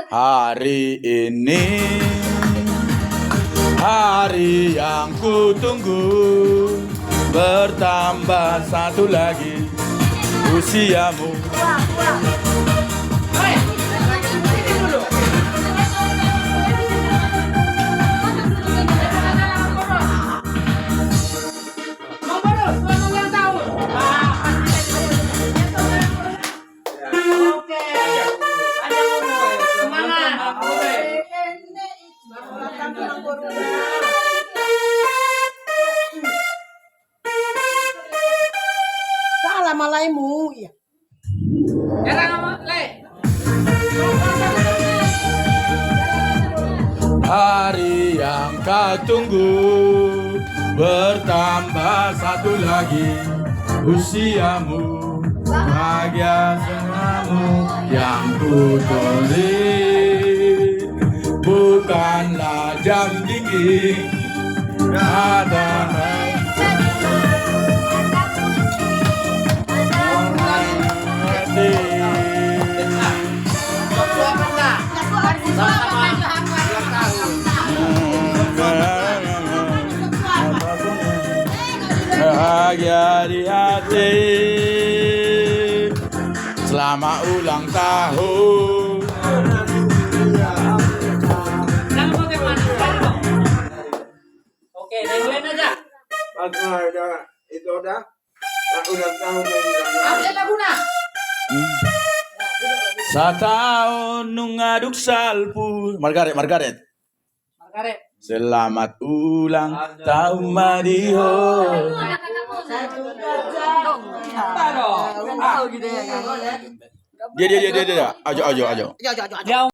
Hari ini hari yang kutunggu, bertambah satu lagi usiamu. Salah malaimu ya. Hari yang kau tunggu, bertambah satu lagi usiamu. Bahagia sengamu yang kutulis, bukanlah jam dinding. Ada bahagia di hati. Selamat ulang tahun. Oke, dengerin aja. Itu udah ulang tahun Ambil laguna. Satahun nungaduk salpu. Margaret. Margaret. Selamat ulang tahun Madiho. Dia. Ajo. Dia